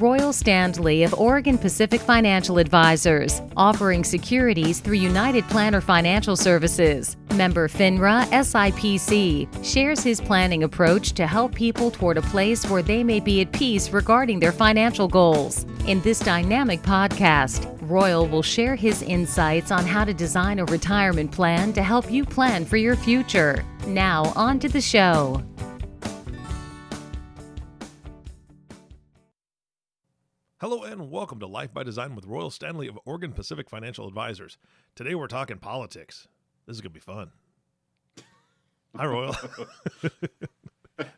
Royal Standley of Oregon Pacific Financial Advisors, offering securities through United Planner Financial Services. Member FINRA SIPC, shares his planning approach to help people toward a place where they may be at peace regarding their financial goals. In this dynamic podcast, Royal will share his insights on how to design a retirement plan to help you plan for your future. Now, on to the show. Hello and welcome to Life by Design with Royal Standley of Oregon Pacific Financial Advisors. Today we're talking politics. This is going to be fun. Hi, Royal.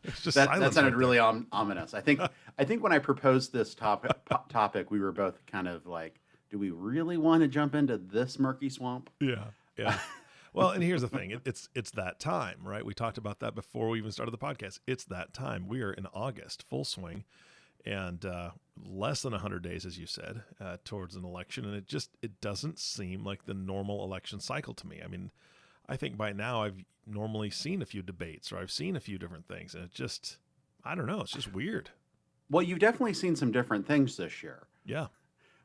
It's just that sounded really ominous. I think when I proposed this topic, we were both kind of like, do we really want to jump into this murky swamp? Yeah. Well, and here's the thing. It's that time, right? We talked about that before we even started the podcast. It's that time. We are in August, full swing. And less than 100 days, as you said, towards an election. And it doesn't seem like the normal election cycle to me. I mean, I think by now I've normally seen a few debates or I've seen a few different things. And I don't know, it's just weird. Well, you've definitely seen some different things this year. Yeah.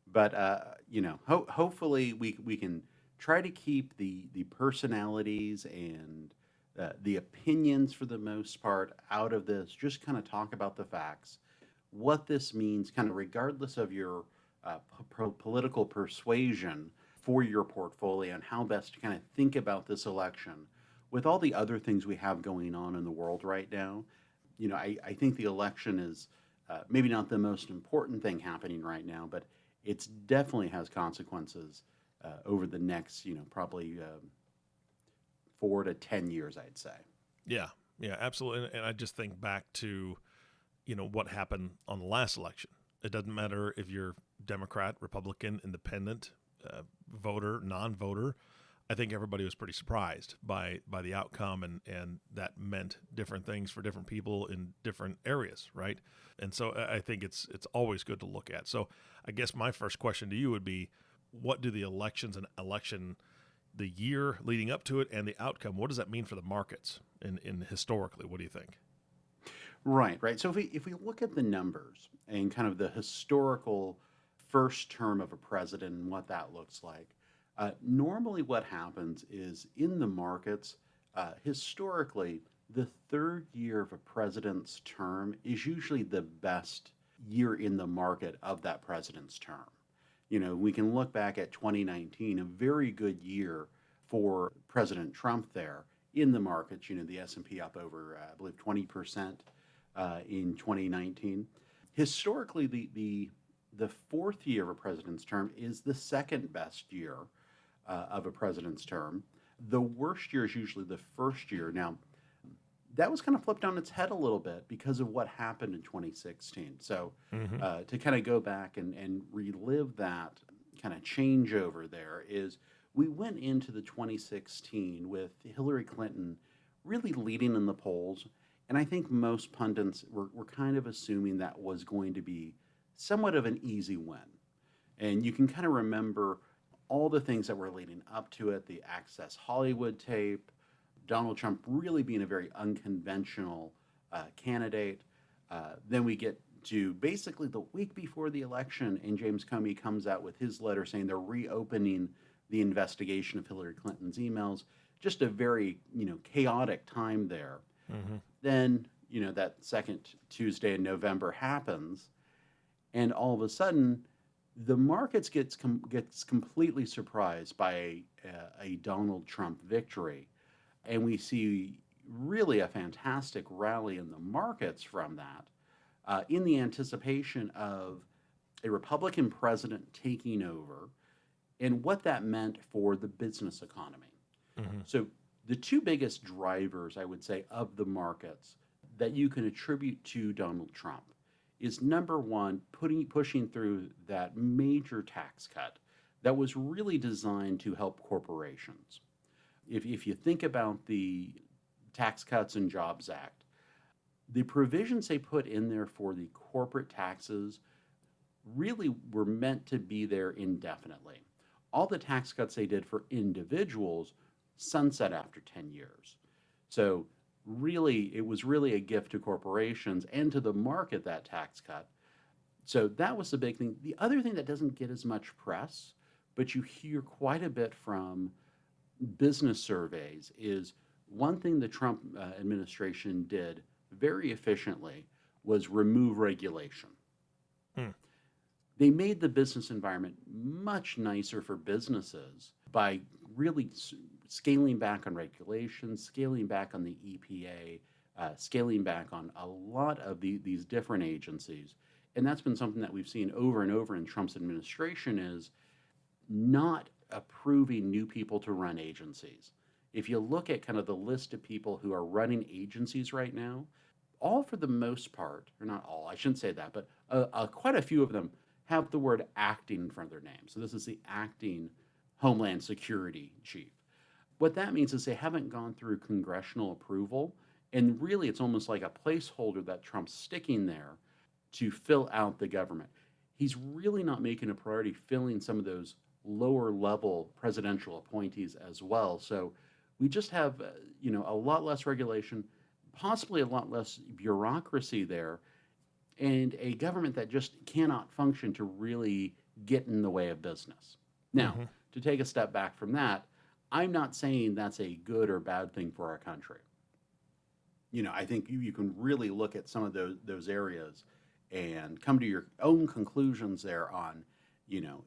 But, hopefully we can try to keep the personalities and the opinions for the most part out of this. Just kind of talk about the facts. What this means, kind of regardless of your political persuasion for your portfolio and how best to kind of think about this election with all the other things we have going on in the world right now. You know, I think the election is maybe not the most important thing happening right now, but it definitely has consequences over the next, probably 4 to 10 years, I'd say. Yeah, absolutely. And I just think back to what happened on the last election. It doesn't matter if you're Democrat, Republican, independent, voter, non-voter. I think everybody was pretty surprised by the outcome, and that meant different things for different people in different areas, right? And so I think it's always good to look at. So I guess my first question to you would be, what do the the year leading up to it and the outcome, what does that mean for the markets in historically? What do you think? Right. So if we look at the numbers and kind of the historical first term of a president and what that looks like, normally what happens is in the markets, historically, the third year of a president's term is usually the best year in the market of that president's term. We can look back at 2019, a very good year for President Trump there in the markets. The S&P up over, I believe, 20%. In 2019. Historically, the fourth year of a president's term is the second best year of a president's term. The worst year is usually the first year. Now, that was kind of flipped on its head a little bit because of what happened in 2016. So to kind of go back and relive that kind of changeover there is we went into the 2016 with Hillary Clinton really leading in the polls. And I think most pundits were kind of assuming that was going to be somewhat of an easy win. And you can kind of remember all the things that were leading up to it, the Access Hollywood tape, Donald Trump really being a very unconventional candidate. Then we get to basically the week before the election, and James Comey comes out with his letter saying they're reopening the investigation of Hillary Clinton's emails. Just a very, chaotic time there. Mm-hmm. Then, that second Tuesday in November happens, and all of a sudden, the markets gets completely surprised by a Donald Trump victory, and we see really a fantastic rally in the markets from that, in the anticipation of a Republican president taking over, and what that meant for the business economy. Mm-hmm. So the two biggest drivers, I would say, of the markets that you can attribute to Donald Trump is, number one, pushing through that major tax cut that was really designed to help corporations. If you think about the Tax Cuts and Jobs Act, the provisions they put in there for the corporate taxes really were meant to be there indefinitely. All the tax cuts they did for individuals sunset after 10 years. So really, it was really a gift to corporations and to the market, that tax cut. So that was the big thing. The other thing that doesn't get as much press, but you hear quite a bit from business surveys, is one thing the Trump administration did very efficiently was remove regulation. Hmm. They made the business environment much nicer for businesses by really scaling back on regulations, scaling back on the EPA, scaling back on a lot of these different agencies. And that's been something that we've seen over and over in Trump's administration, is not approving new people to run agencies. If you look at kind of the list of people who are running agencies right now, all for the most part, or not all, I shouldn't say that, but quite a few of them have the word acting in front of their name. So this is the acting Homeland Security chief. What that means is they haven't gone through congressional approval, and really it's almost like a placeholder that Trump's sticking there to fill out the government. He's really not making a priority filling some of those lower level presidential appointees as well. So we just have, a lot less regulation, possibly a lot less bureaucracy there, and a government that just cannot function to really get in the way of business. Now, Mm-hmm. to take a step back from that, I'm not saying that's a good or bad thing for our country. I think you can really look at some of those areas and come to your own conclusions there on, you know,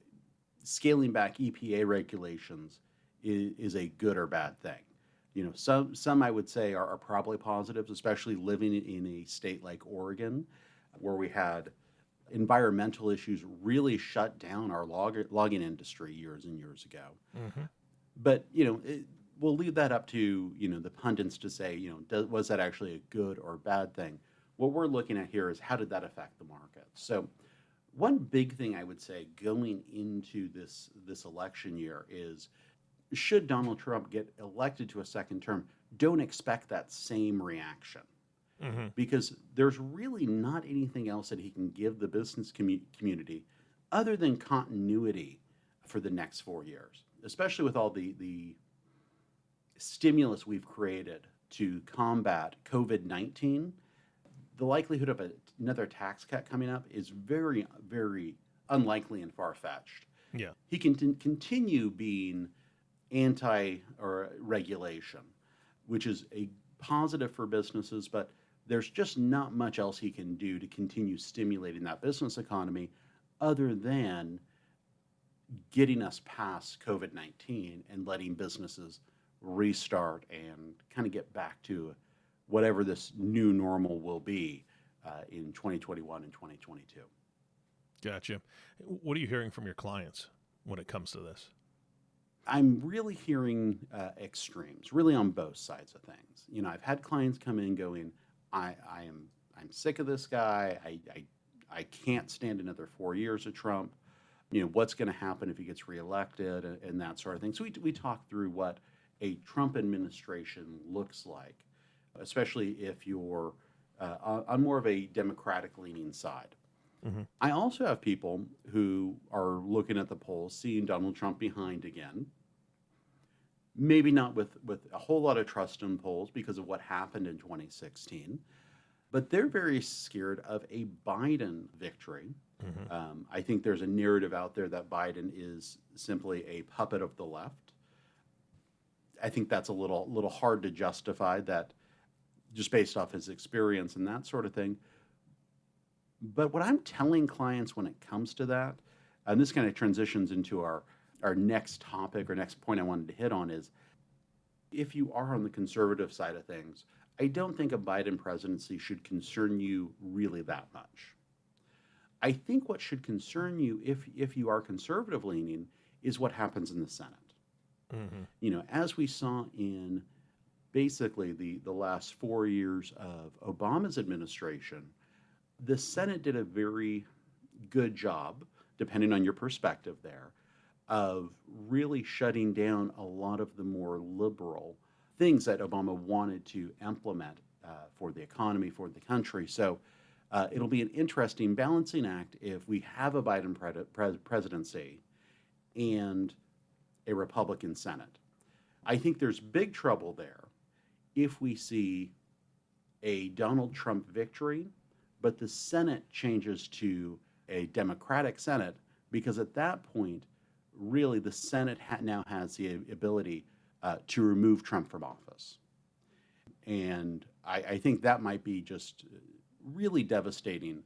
scaling back EPA regulations is a good or bad thing. Some I would say are probably positives, especially living in a state like Oregon, where we had environmental issues really shut down our logging industry years and years ago. Mm-hmm. But we'll leave that up to the pundits to say, was that actually a good or bad thing? What we're looking at here is how did that affect the market? So one big thing I would say going into this election year is, should Donald Trump get elected to a second term, don't expect that same reaction, Mm-hmm. because there's really not anything else that he can give the business community other than continuity for the next 4 years, especially with all the stimulus we've created to combat COVID-19. The likelihood of another tax cut coming up is very, very unlikely and far-fetched. Yeah. He can continue being anti or regulation, which is a positive for businesses, but there's just not much else he can do to continue stimulating that business economy other than getting us past COVID-19 and letting businesses restart and kind of get back to whatever this new normal will be in 2021 and 2022. Gotcha. What are you hearing from your clients when it comes to this? I'm really hearing extremes, really on both sides of things. I've had clients come in going, I'm sick of this guy. I can't stand another 4 years of Trump. What's going to happen if he gets reelected and that sort of thing. So we talk through what a Trump administration looks like, especially if you're on more of a Democratic-leaning side. Mm-hmm. I also have people who are looking at the polls, seeing Donald Trump behind again, maybe not with a whole lot of trust in polls because of what happened in 2016, but they're very scared of a Biden victory. Mm-hmm. I think there's a narrative out there that Biden is simply a puppet of the left. I think that's a little hard to justify that just based off his experience and that sort of thing. But what I'm telling clients when it comes to that, and this kind of transitions into our next topic or next point I wanted to hit on, is if you are on the conservative side of things, I don't think a Biden presidency should concern you really that much. I think what should concern you if you are conservative leaning is what happens in the Senate. Mm-hmm. As we saw in basically the last 4 years of Obama's administration, the Senate did a very good job, depending on your perspective there, of really shutting down a lot of the more liberal things that Obama wanted to implement for the economy, for the country. So it'll be an interesting balancing act if we have a Biden presidency and a Republican Senate. I think there's big trouble there if we see a Donald Trump victory, but the Senate changes to a Democratic Senate, because at that point, really the Senate now has the ability to remove Trump from office. And I think that might be just really devastating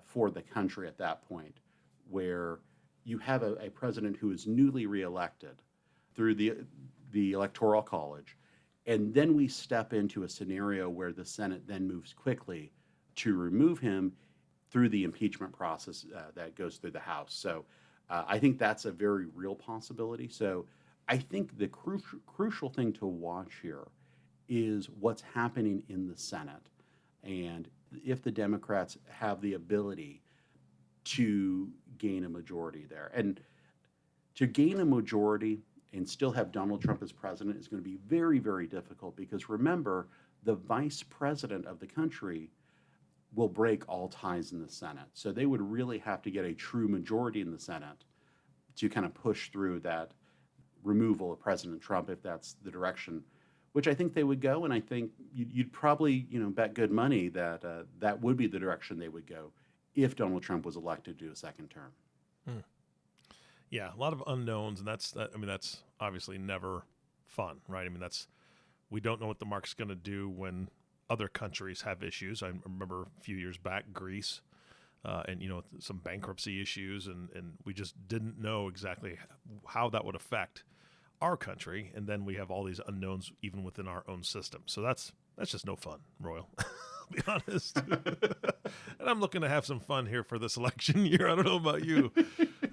for the country at that point, where you have a president who is newly reelected through the Electoral College, and then we step into a scenario where the Senate then moves quickly to remove him through the impeachment process that goes through the House. So I think that's a very real possibility. So I think the crucial thing to watch here is what's happening in the Senate, and if the Democrats have the ability to gain a majority there. And to gain a majority and still have Donald Trump as president is going to be very, very difficult, because remember, the vice president of the country will break all ties in the Senate. So they would really have to get a true majority in the Senate to kind of push through that removal of President Trump, if that's the direction, which I think they would go. And I think you'd probably, bet good money that that would be the direction they would go if Donald Trump was elected to a second term. Hmm. Yeah, a lot of unknowns, and that's obviously never fun, right? I mean, we don't know what the market's going to do when other countries have issues. I remember a few years back, Greece, and some bankruptcy issues, and we just didn't know exactly how that would affect our country, and then we have all these unknowns even within our own system. So that's just no fun, Royal. I'll be honest. And I'm looking to have some fun here for this election year. I don't know about you.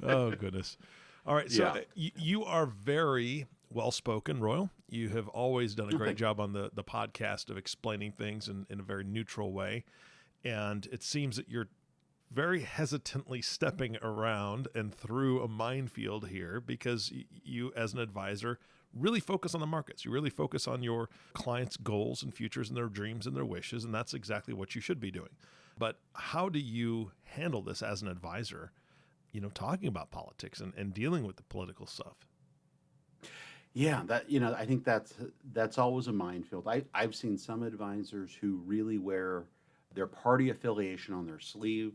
Oh, goodness. All right. So you are very well-spoken, Royal. You have always done a great job on the podcast of explaining things in a very neutral way. And it seems that you're very hesitantly stepping around and through a minefield here, because you, as an advisor, really focus on the markets. You really focus on your clients' goals and futures and their dreams and their wishes, and that's exactly what you should be doing. But how do you handle this as an advisor, talking about politics and dealing with the political stuff? Yeah, I think that's always a minefield. I've seen some advisors who really wear their party affiliation on their sleeve.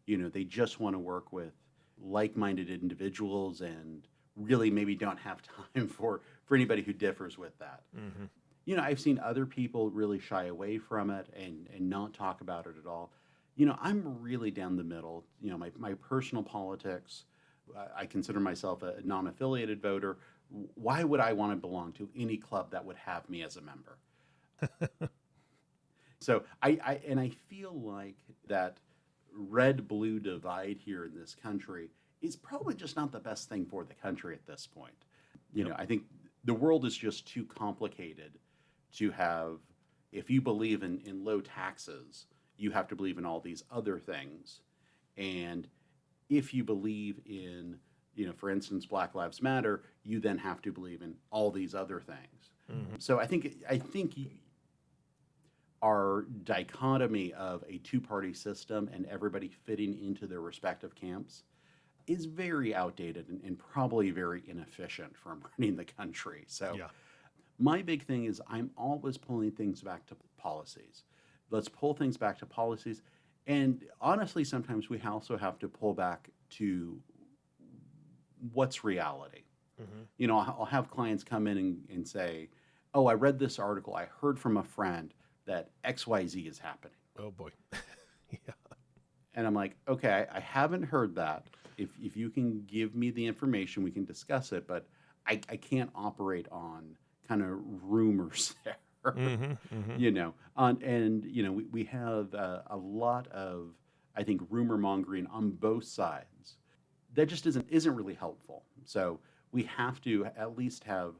They just want to work with like-minded individuals and really maybe don't have time for anybody who differs with that. Mm-hmm. I've seen other people really shy away from it and not talk about it at all. I'm really down the middle. My personal politics, I consider myself a non-affiliated voter. Why would I want to belong to any club that would have me as a member? So I feel like that red-blue divide here in this country is probably just not the best thing for the country at this point. I think the world is just too complicated to have, if you believe in low taxes, you have to believe in all these other things. And if you believe in, for instance, Black Lives Matter, you then have to believe in all these other things. Mm-hmm. So I think our dichotomy of a two-party system and everybody fitting into their respective camps is very outdated and probably very inefficient from running the country. So my big thing is I'm always pulling things back to policies. Let's pull things back to policies. And honestly, sometimes we also have to pull back to what's reality. Mm-hmm. I'll have clients come in and say, oh, I read this article. I heard from a friend that XYZ is happening. Oh, boy. Yeah. And I'm like, okay, I haven't heard that. If you can give me the information, we can discuss it. But I can't operate on kind of rumors there. Mm-hmm, mm-hmm. We have a lot of, I think, rumor mongering on both sides that just isn't really helpful. So we have to at least have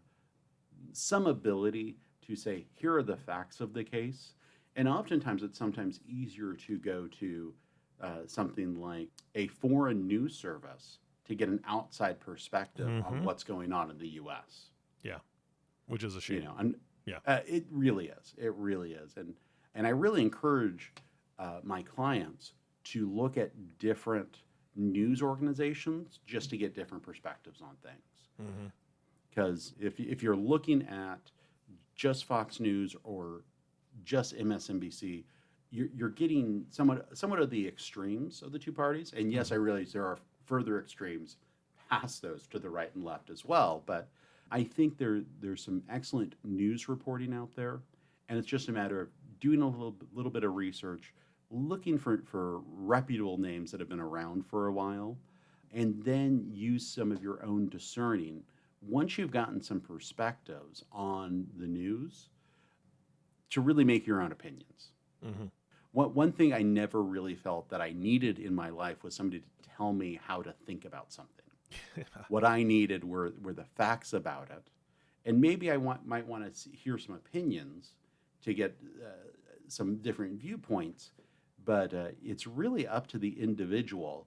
some ability to say, here are the facts of the case. And oftentimes it's sometimes easier to go to something like a foreign news service to get an outside perspective on what's going on in the U.S. Yeah, which is a shame. It really is. It really is. And I really encourage my clients to look at different news organizations just to get different perspectives on things. Because if you're looking at just Fox News or just MSNBC, you're getting somewhat of the extremes of the two parties. And yes, I realize there are further extremes past those to the right and left as well. But I think there's some excellent news reporting out there, and it's just a matter of doing a little bit of research, looking for reputable names that have been around for a while, and then use some of your own discerning. Once you've gotten some perspectives on the news, to really make your own opinions. Mm-hmm. One thing I never really felt that I needed in my life was somebody to tell me how to think about something. What I needed were the facts about it, and maybe might want to hear some opinions to get some different viewpoints. But it's really up to the individual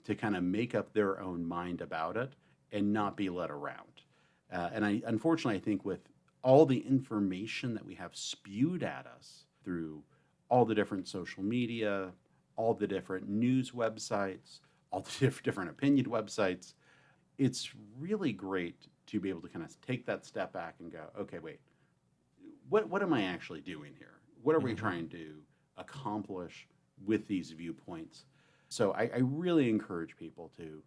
to kind of make up their own mind about it and not be led around. And unfortunately, I think with all the information that we have spewed at us through all the different social media, all the different news websites, all the different opinion websites, it's really great to be able to kind of take that step back and go, okay, wait, what am I actually doing here? What are we trying to accomplish with these viewpoints? So I really encourage people to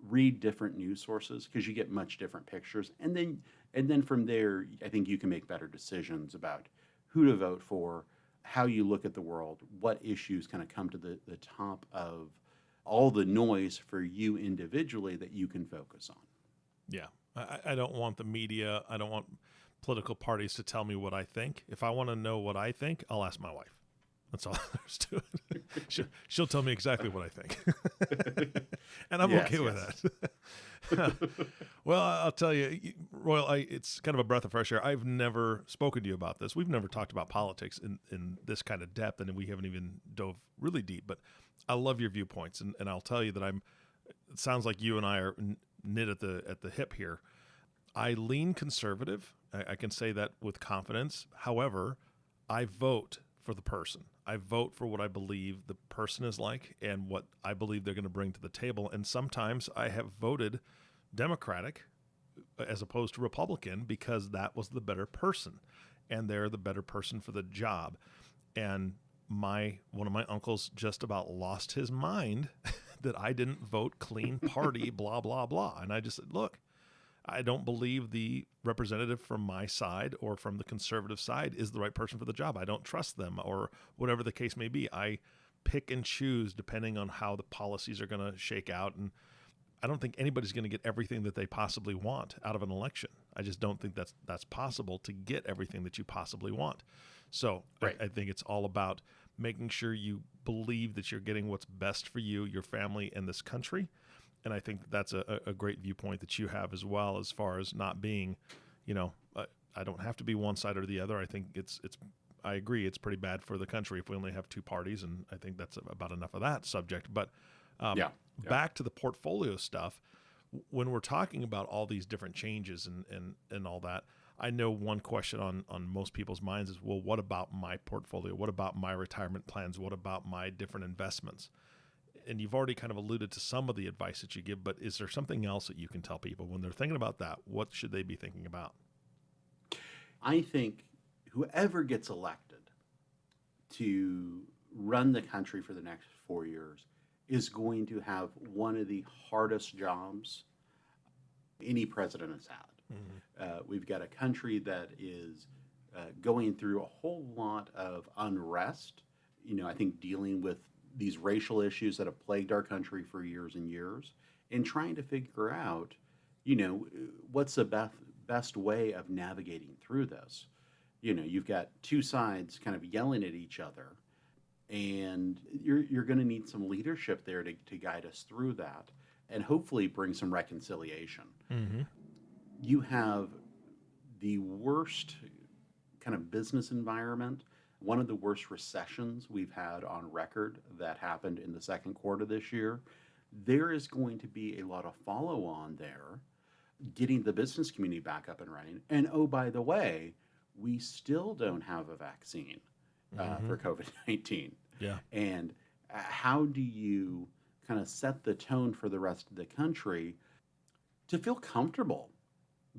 read different news sources because you get much different pictures, and then from there, I think you can make better decisions about who to vote for, how you look at the world, what issues kind of come to the top of all the noise for you individually that you can focus on. Yeah. I don't want the media, I don't want political parties to tell me what I think. If I want to know what I think, I'll ask my wife. That's all there's to it. She'll tell me exactly what I think. And I'm okay with that. Well, I'll tell you, Royal, it's kind of a breath of fresh air. I've never spoken to you about this. We've never talked about politics in this kind of depth, and we haven't even dove really deep. But I love your viewpoints, and I'll tell you that it sounds like you and I are knit at the hip here. I lean conservative. I can say that with confidence. However, I vote for the person. I vote for what I believe the person is like and what I believe they're going to bring to the table. And sometimes I have voted Democratic as opposed to Republican because that was the better person and they're the better person for the job. And one of my uncles just about lost his mind that I didn't vote clean party, blah, blah, blah. And I just said, look, I don't believe the representative from my side or from the conservative side is the right person for the job. I don't trust them or whatever the case may be. I pick and choose depending on how the policies are going to shake out. And I don't think anybody's going to get everything that they possibly want out of an election. I just don't think that's possible to get everything that you possibly want. So right. I think it's all about making sure you believe that you're getting what's best for you, your family, and this country. And I think that's a great viewpoint that you have as well, as far as not being, I don't have to be one side or the other. I think I agree. It's pretty bad for the country if we only have two parties. And I think that's about enough of that subject. But back to the portfolio stuff, when we're talking about all these different changes and all that, I know one question on most people's minds is, well, what about my portfolio? What about my retirement plans? What about my different investments? And you've already kind of alluded to some of the advice that you give, but is there something else that you can tell people when they're thinking about that? What should they be thinking about? I think whoever gets elected to run the country for the next 4 years is going to have one of the hardest jobs any president has had. Mm-hmm. We've got a country that is going through a whole lot of unrest. I think dealing with these racial issues that have plagued our country for years and years, and trying to figure out, what's the best way of navigating through this. You've got two sides kind of yelling at each other, and you're going to need some leadership there to guide us through that, and hopefully bring some reconciliation. Mm-hmm. You have the worst kind of business environment, one of the worst recessions we've had on record that happened in the second quarter this year. There is going to be a lot of follow-on there, getting the business community back up and running. And oh, by the way, we still don't have a vaccine for COVID-19. Yeah. And how do you kind of set the tone for the rest of the country to feel comfortable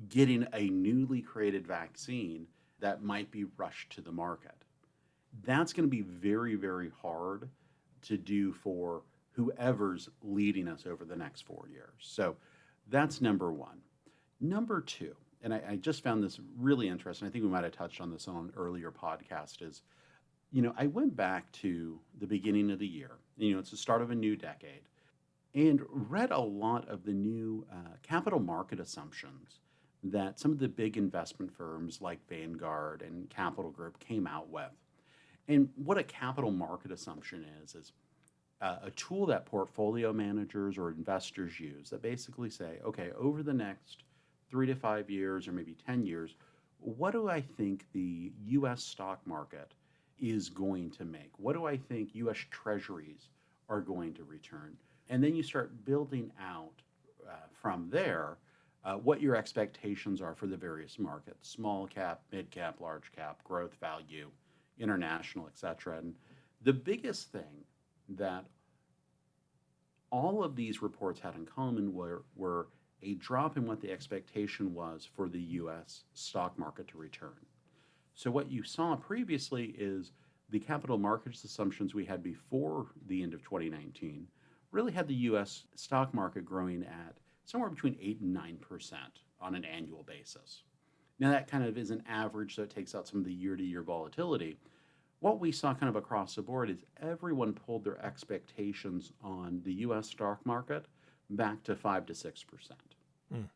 getting a newly created vaccine that might be rushed to the market? That's going to be very, very hard to do for whoever's leading us over the next 4 years. So that's number one. Number two, and I just found this really interesting. I think we might have touched on this on an earlier podcast, is, I went back to the beginning of the year. It's the start of a new decade, and read a lot of the new capital market assumptions that some of the big investment firms like Vanguard and Capital Group came out with. And what a capital market assumption is a tool that portfolio managers or investors use that basically say, okay, over the next 3 to 5 years or maybe 10 years, what do I think the US stock market is going to make? What do I think US treasuries are going to return? And then you start building out from there what your expectations are for the various markets: small cap, mid cap, large cap, growth, value, international, etc. And the biggest thing that all of these reports had in common were a drop in what the expectation was for the US stock market to return. So, what you saw previously is the capital markets assumptions we had before the end of 2019 really had the US stock market growing at somewhere between 8 and 9% on an annual basis. Now, that kind of is an average, so it takes out some of the year to year volatility. What we saw kind of across the board is everyone pulled their expectations on the US stock market back to 5 to 6%. Mm.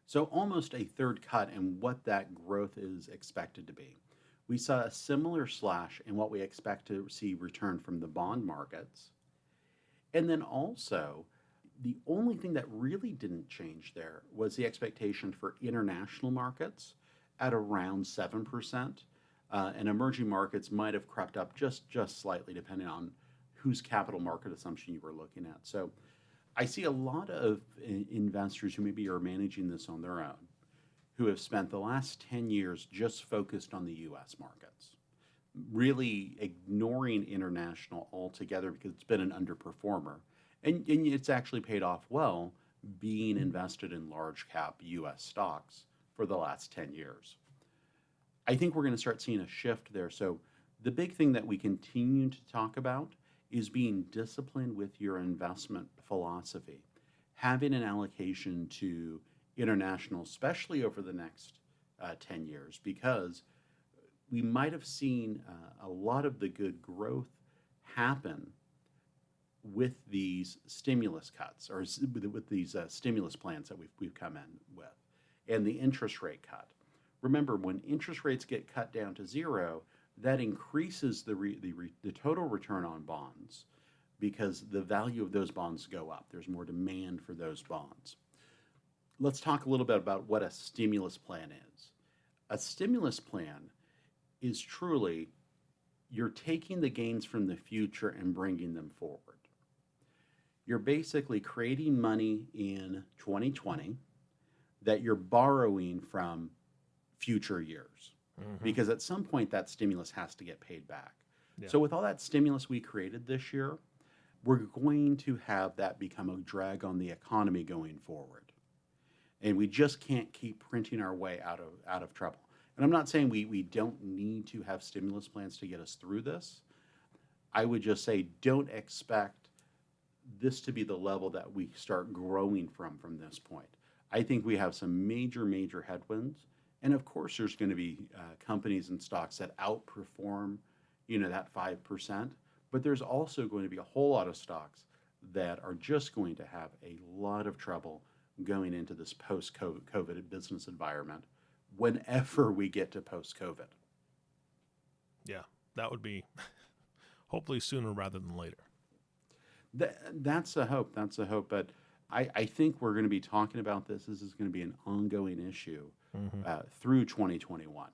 So almost a third cut in what that growth is expected to be. We saw a similar slash in what we expect to see return from the bond markets. And then also, the only thing that really didn't change there was the expectation for international markets at around 7%. And emerging markets might have crept up just slightly, depending on whose capital market assumption you were looking at. So I see a lot of investors who maybe are managing this on their own, who have spent the last 10 years just focused on the US markets, really ignoring international altogether because it's been an underperformer. And it's actually paid off well being invested in large cap US stocks for the last 10 years. I think we're going to start seeing a shift there. So the big thing that we continue to talk about is being disciplined with your investment philosophy, having an allocation to international, especially over the next 10 years, because we might have seen a lot of the good growth happen with these stimulus cuts, or with these stimulus plans that we've come in with, and the interest rate cut. Remember, when interest rates get cut down to zero, that increases the total return on bonds because the value of those bonds go up. There's more demand for those bonds. Let's talk a little bit about what a stimulus plan is. A stimulus plan is truly, you're taking the gains from the future and bringing them forward. You're basically creating money in 2020 that you're borrowing from future years, because at some point that stimulus has to get paid back. Yeah. So with all that stimulus we created this year, we're going to have that become a drag on the economy going forward. And we just can't keep printing our way out of trouble. And I'm not saying we don't need to have stimulus plans to get us through this. I would just say don't expect this to be the level that we start growing from this point. I think we have some major headwinds. And of course, there's going to be companies and stocks that outperform, that 5%. But there's also going to be a whole lot of stocks that are just going to have a lot of trouble going into this post-COVID business environment whenever we get to post-COVID. Yeah, that would be hopefully sooner rather than later. That's a hope. But I think we're going to be talking about this. This is going to be an ongoing issue through 2021.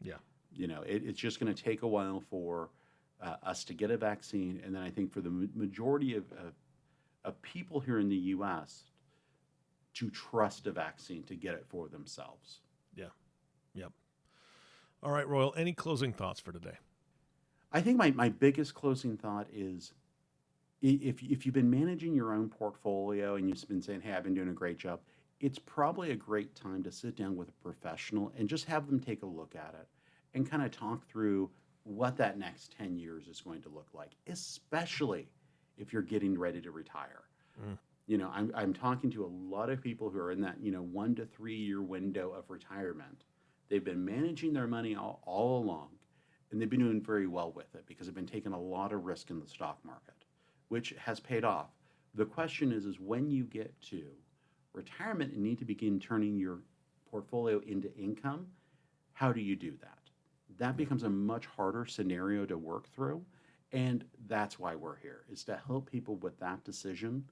Yeah. It's just going to take a while for us to get a vaccine. And then I think for the majority of people here in the U.S. to trust a vaccine to get it for themselves. Yeah. Yep. All right, Royal, any closing thoughts for today? I think my biggest closing thought is if you've been managing your own portfolio and you've been saying, hey, I've been doing a great job, it's probably a great time to sit down with a professional and just have them take a look at it and kind of talk through what that next 10 years is going to look like, especially if you're getting ready to retire. I'm talking to a lot of people who are in that, 1 to 3 year window of retirement. They've been managing their money all along, and they've been doing very well with it because they've been taking a lot of risk in the stock market, which has paid off. The question is when you get to retirement and need to begin turning your portfolio into income, how do you do that? That becomes a much harder scenario to work through. And that's why we're here, is to help people with that decision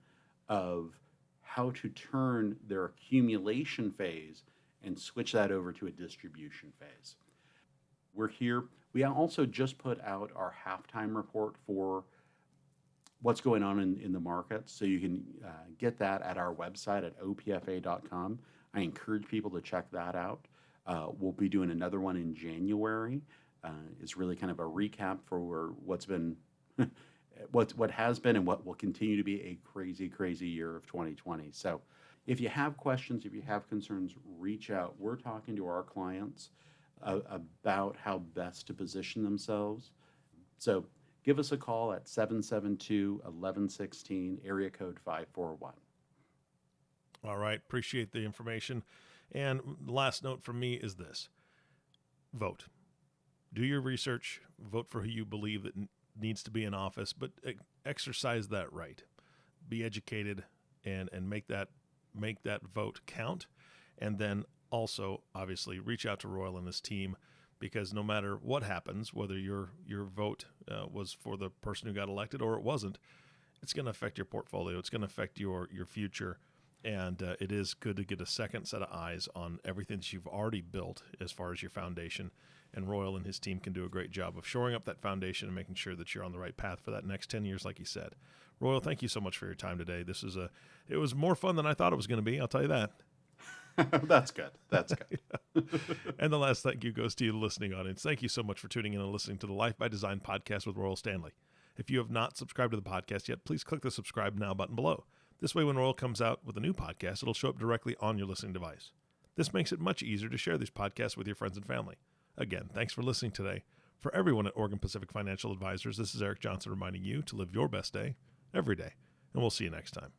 of how to turn their accumulation phase and switch that over to a distribution phase. We're here. We also just put out our halftime report for what's going on in the market. So you can get that at our website at opfa.com. I encourage people to check that out. We'll be doing another one in January. It's really kind of a recap for what's been, what has been and what will continue to be a crazy, crazy year of 2020. So if you have questions, if you have concerns, reach out. We're talking to our clients about how best to position themselves. So give us a call at 772-1116, area code 541. All right. Appreciate the information. And the last note from me is this. Vote. Do your research. Vote for who you believe that needs to be in office, but exercise that right. Be educated and make that vote count. And then also, obviously, reach out to Royal and his team, because no matter what happens, whether your vote was for the person who got elected or it wasn't, it's going to affect your portfolio. It's going to affect your future. And it is good to get a second set of eyes on everything that you've already built as far as your foundation. And Royal and his team can do a great job of shoring up that foundation and making sure that you're on the right path for that next 10 years, like he said. Royal, thank you so much for your time today. It was more fun than I thought it was going to be. I'll tell you that. That's good. That's good. And the last thank you goes to you, the listening audience. Thank you so much for tuning in and listening to the Life by Design podcast with Royal Standley. If you have not subscribed to the podcast yet, please click the subscribe now button below. This way, when Royal comes out with a new podcast, it'll show up directly on your listening device. This makes it much easier to share these podcasts with your friends and family. Again, thanks for listening today. For everyone at Oregon Pacific Financial Advisors, this is Eric Johnson reminding you to live your best day every day. And we'll see you next time.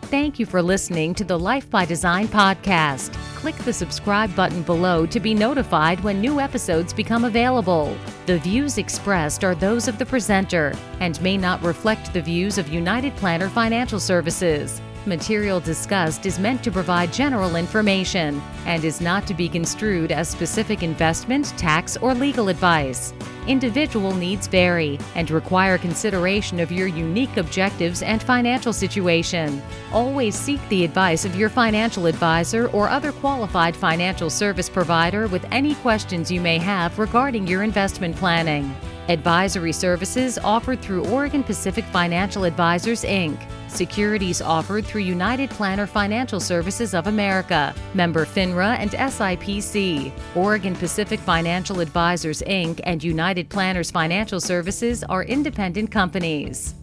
Thank you for listening to the Life by Design podcast. Click the subscribe button below to be notified when new episodes become available. The views expressed are those of the presenter and may not reflect the views of United Planner Financial Services. Material discussed is meant to provide general information and is not to be construed as specific investment, tax, or legal advice. Individual needs vary and require consideration of your unique objectives and financial situation. Always seek the advice of your financial advisor or other qualified financial service provider with any questions you may have regarding your investment planning. Advisory services offered through Oregon Pacific Financial Advisors, Inc. Securities offered through United Planner Financial Services of America, member FINRA and SIPC. Oregon Pacific Financial Advisors, Inc. and United Planners Financial Services are independent companies.